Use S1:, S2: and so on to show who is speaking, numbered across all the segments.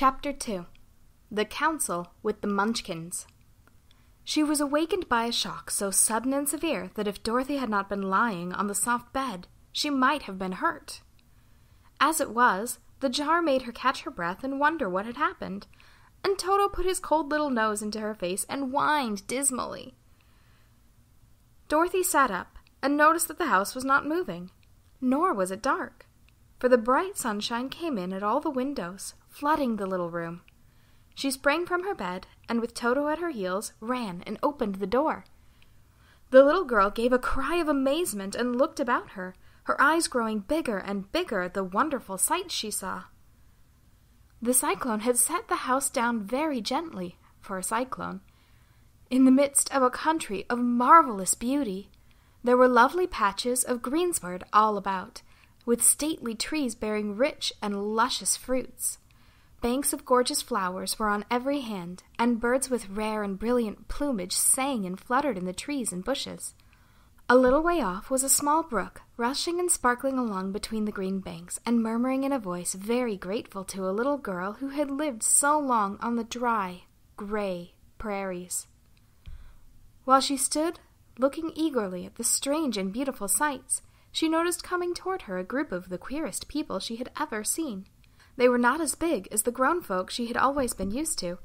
S1: Chapter 2. The Council with the Munchkins. She was awakened by a shock so sudden and severe that if Dorothy had not been lying on the soft bed, she might have been hurt. As it was, the jar made her catch her breath and wonder what had happened, and Toto put his cold little nose into her face and whined dismally. Dorothy sat up and noticed that the house was not moving, nor was it dark, for the bright sunshine came in at all the windows, flooding the little room. She sprang from her bed, and with Toto at her heels, ran and opened the door. The little girl gave a cry of amazement and looked about her, her eyes growing bigger and bigger at the wonderful sights she saw. The cyclone had set the house down very gently, for a cyclone, in the midst of a country of marvelous beauty. There were lovely patches of greensward all about, with stately trees bearing rich and luscious fruits. Banks of gorgeous flowers were on every hand, and birds with rare and brilliant plumage sang and fluttered in the trees and bushes. A little way off was a small brook, rushing and sparkling along between the green banks, and murmuring in a voice very grateful to a little girl who had lived so long on the dry, gray prairies. While she stood, looking eagerly at the strange and beautiful sights, she noticed coming toward her a group of the queerest people she had ever seen. They were not as big as the grown folk she had always been used to,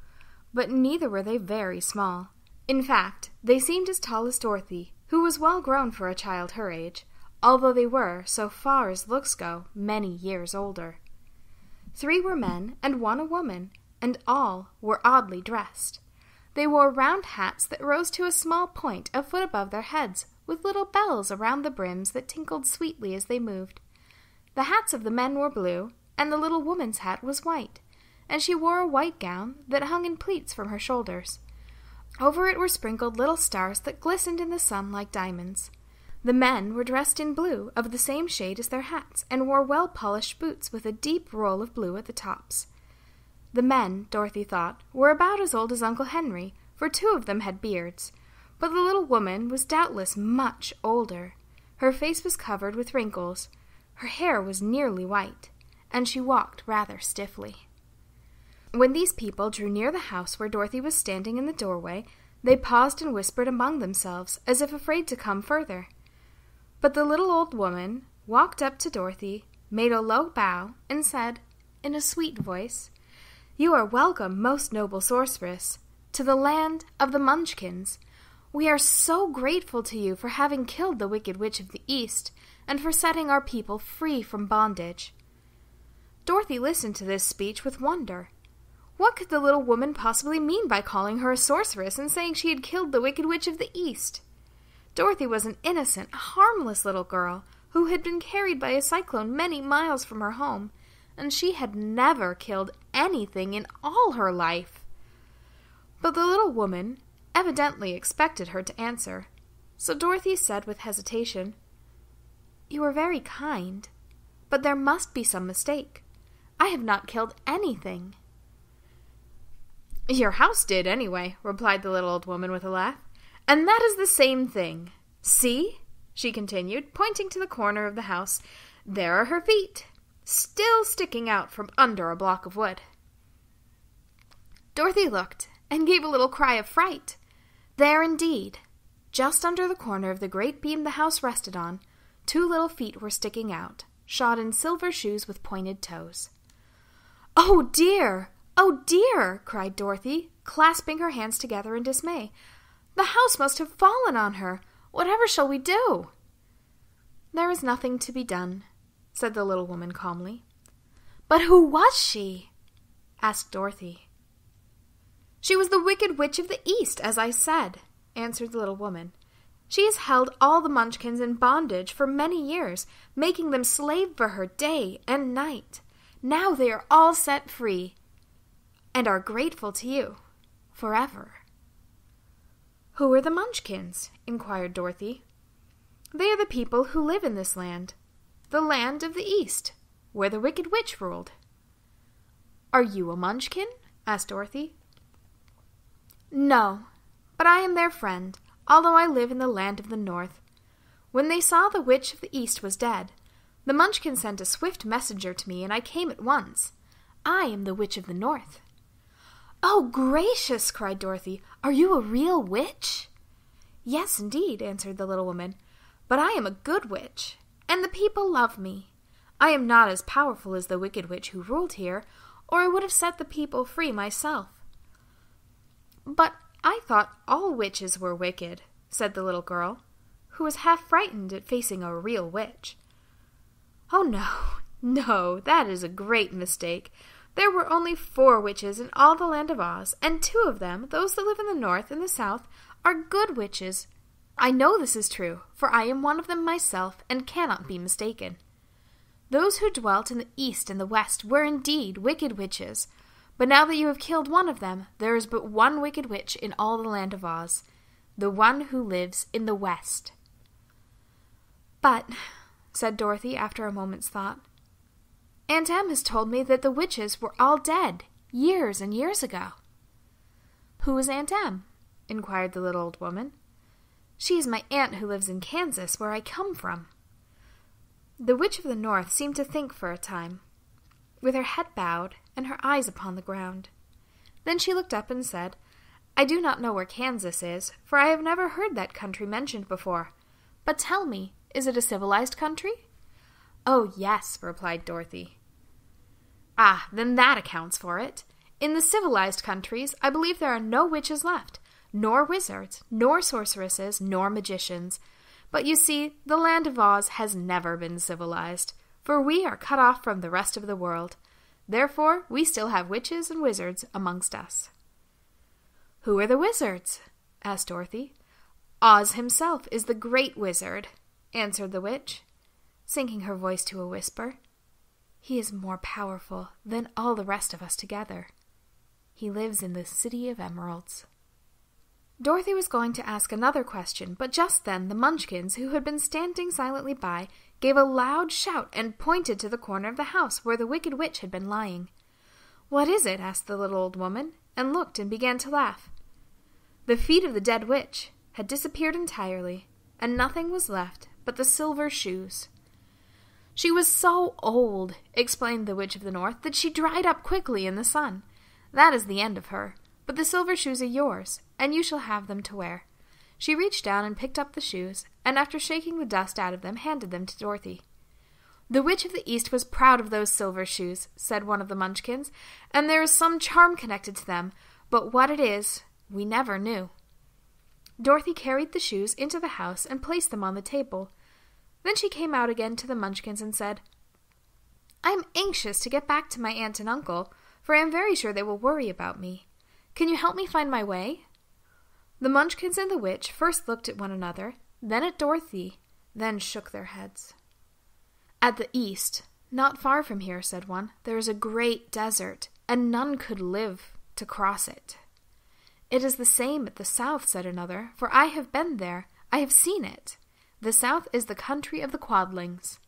S1: but neither were they very small. In fact, they seemed as tall as Dorothy, who was well grown for a child her age, although they were, so far as looks go, many years older. 3 were men and 1 a woman, and all were oddly dressed. They wore round hats that rose to a small point a foot above their heads, with little bells around the brims that tinkled sweetly as they moved. The hats of the men were blue, and the little woman's hat was white, and she wore a white gown that hung in pleats from her shoulders. Over it were sprinkled little stars that glistened in the sun like diamonds. The men were dressed in blue, of the same shade as their hats, and wore well-polished boots with a deep roll of blue at the tops. The men, Dorothy thought, were about as old as Uncle Henry, for 2 of them had beards, but the little woman was doubtless much older. Her face was covered with wrinkles, her hair was nearly white, and she walked rather stiffly. When these people drew near the house where Dorothy was standing in the doorway, they paused and whispered among themselves, as if afraid to come further. But the little old woman walked up to Dorothy, made a low bow, and said, in a sweet voice, "You are welcome, most noble sorceress, to the land of the Munchkins. We are so grateful to you for having killed the Wicked Witch of the East, and for setting our people free from bondage." Dorothy listened to this speech with wonder. What could the little woman possibly mean by calling her a sorceress and saying she had killed the Wicked Witch of the East? Dorothy was an innocent, harmless little girl who had been carried by a cyclone many miles from her home, and she had never killed anything in all her life. But the little woman evidently expected her to answer, so Dorothy said with hesitation, "You are very kind, but there must be some mistake. I have not killed anything." "Your house did, anyway," replied the little old woman with a laugh, "and that is the same thing. See," she continued, pointing to the corner of the house, "there are her feet, still sticking out from under a block of wood." Dorothy looked and gave a little cry of fright. There indeed, just under the corner of the great beam the house rested on, 2 little feet were sticking out, shod in silver shoes with pointed toes. "Oh dear! Oh dear!" cried Dorothy, clasping her hands together in dismay. "The house must have fallen on her. Whatever shall we do?" "There is nothing to be done," said the little woman calmly. "But who was she?" asked Dorothy. "She was the Wicked Witch of the East, as I said," answered the little woman. "She has held all the Munchkins in bondage for many years, making them slave for her day and night. Now they are all set free, and are grateful to you, forever." "Who are the Munchkins?" inquired Dorothy. "They are the people who live in this land, the land of the East, where the Wicked Witch ruled." "Are you a Munchkin?" asked Dorothy. "No, but I am their friend, although I live in the land of the North. When they saw the Witch of the East was dead, the Munchkin sent a swift messenger to me, and I came at once. I am the Witch of the North." "Oh, gracious!" cried Dorothy. "Are you a real witch?" "Yes, indeed," answered the little woman. "But I am a good witch, and the people love me. I am not as powerful as the wicked witch who ruled here, or I would have set the people free myself." "But I thought all witches were wicked," said the little girl, who was half frightened at facing a real witch. "Oh, no, no, that is a great mistake. There were only 4 witches in all the land of Oz, and 2 of them, those that live in the north and the south, are good witches. I know this is true, for I am one of them myself and cannot be mistaken. Those who dwelt in the east and the west were indeed wicked witches, but now that you have killed one of them, there is but one wicked witch in all the land of Oz, the one who lives in the west." "But," said Dorothy after a moment's thought, "Aunt Em has told me that the witches were all dead, years and years ago." "Who is Aunt Em?" inquired the little old woman. "She is my aunt who lives in Kansas, where I come from." The Witch of the North seemed to think for a time, with her head bowed and her eyes upon the ground. Then she looked up and said, "I do not know where Kansas is, for I have never heard that country mentioned before. But tell me, is it a civilized country?" "Oh, yes," replied Dorothy. "Ah, then that accounts for it. In the civilized countries, I believe there are no witches left, nor wizards, nor sorceresses, nor magicians. But you see, the land of Oz has never been civilized, for we are cut off from the rest of the world. Therefore, we still have witches and wizards amongst us." "Who are the wizards?" asked Dorothy. "Oz himself is the great wizard," answered the witch, sinking her voice to a whisper. "He is more powerful than all the rest of us together. He lives in the City of Emeralds." Dorothy was going to ask another question, but just then the Munchkins, who had been standing silently by, gave a loud shout and pointed to the corner of the house where the wicked witch had been lying. "What is it?" asked the little old woman, and looked and began to laugh. The feet of the dead witch had disappeared entirely, and nothing was left but the silver shoes. "She was so old," explained the Witch of the North, "that she dried up quickly in the sun. That is the end of her. But the silver shoes are yours, and you shall have them to wear." She reached down and picked up the shoes, and after shaking the dust out of them, handed them to Dorothy. "The Witch of the East was proud of those silver shoes," said one of the Munchkins, "and there is some charm connected to them, but what it is, we never knew." Dorothy carried the shoes into the house and placed them on the table. Then she came out again to the Munchkins and said, "I am anxious to get back to my aunt and uncle, for I am very sure they will worry about me. Can you help me find my way?" The Munchkins and the witch first looked at one another, then at Dorothy, then shook their heads. "At the east, not far from here," said one, "there is a great desert, and none could live to cross it." "It is the same at the south," said another, "for I have been there. I have seen it. The south is the country of the Quadlings."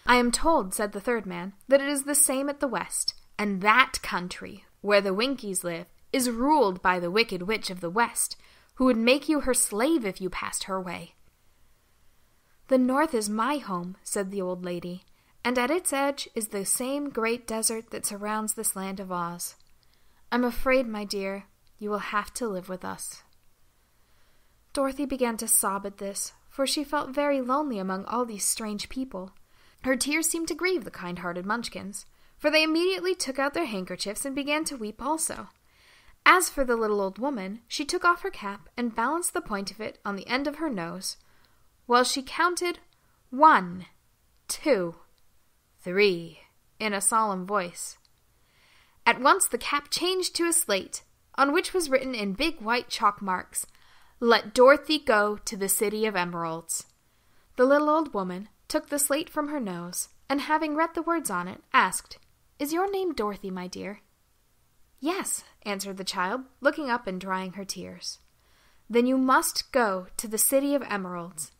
S1: "I am told," said the third man, "that it is the same at the west, and that country, where the Winkies live, is ruled by the wicked witch of the west, who would make you her slave if you passed her way." "The north is my home," said the old lady, "and at its edge is the same great desert that surrounds this land of Oz. I'm afraid, my dear, you will have to live with us." Dorothy began to sob at this, for she felt very lonely among all these strange people. Her tears seemed to grieve the kind-hearted Munchkins, for they immediately took out their handkerchiefs and began to weep also. As for the little old woman, she took off her cap and balanced the point of it on the end of her nose, while she counted 1, 2, 3 in a solemn voice. At once the cap changed to a slate, on which was written in big white chalk marks, "Let Dorothy go to the City of Emeralds." The little old woman took the slate from her nose, and having read the words on it, asked, "Is your name Dorothy, my dear?" "Yes," answered the child, looking up and drying her tears. "Then you must go to the City of Emeralds.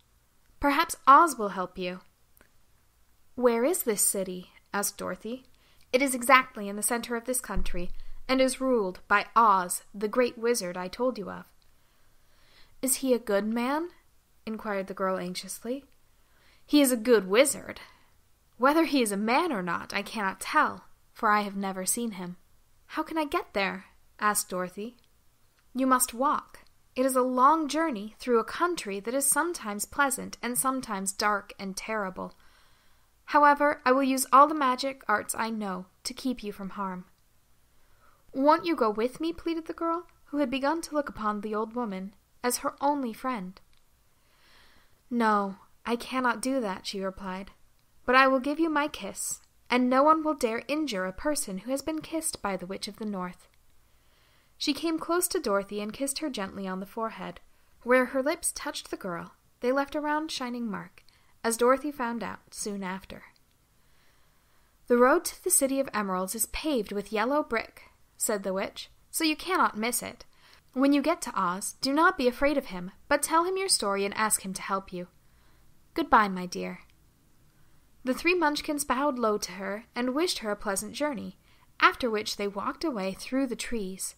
S1: Perhaps Oz will help you." "Where is this city?" asked Dorothy. "It is exactly in the center of this country, and is ruled by Oz, the great wizard I told you of." "Is he a good man?" inquired the girl anxiously. "He is a good wizard. Whether he is a man or not, I cannot tell, for I have never seen him." "How can I get there?" asked Dorothy. "You must walk. It is a long journey through a country that is sometimes pleasant and sometimes dark and terrible. However, I will use all the magic arts I know to keep you from harm." "Won't you go with me?" pleaded the girl, who had begun to look upon the old woman as her only friend. "No, I cannot do that," she replied, "but I will give you my kiss, and no one will dare injure a person who has been kissed by the Witch of the North." She came close to Dorothy and kissed her gently on the forehead. Where her lips touched the girl, they left a round shining mark, as Dorothy found out soon after. "The road to the City of Emeralds is paved with yellow brick," said the witch, "so you cannot miss it. When you get to Oz, do not be afraid of him, but tell him your story and ask him to help you. Goodbye, my dear." The three Munchkins bowed low to her and wished her a pleasant journey, after which they walked away through the trees.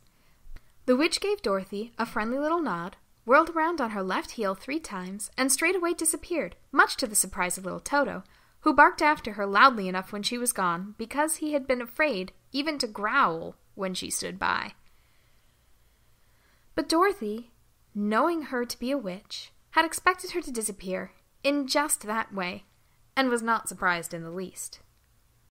S1: The witch gave Dorothy a friendly little nod, whirled around on her left heel 3 times, and straightway disappeared, much to the surprise of little Toto, who barked after her loudly enough when she was gone, because he had been afraid even to growl when she stood by. But Dorothy, knowing her to be a witch, had expected her to disappear in just that way, and was not surprised in the least.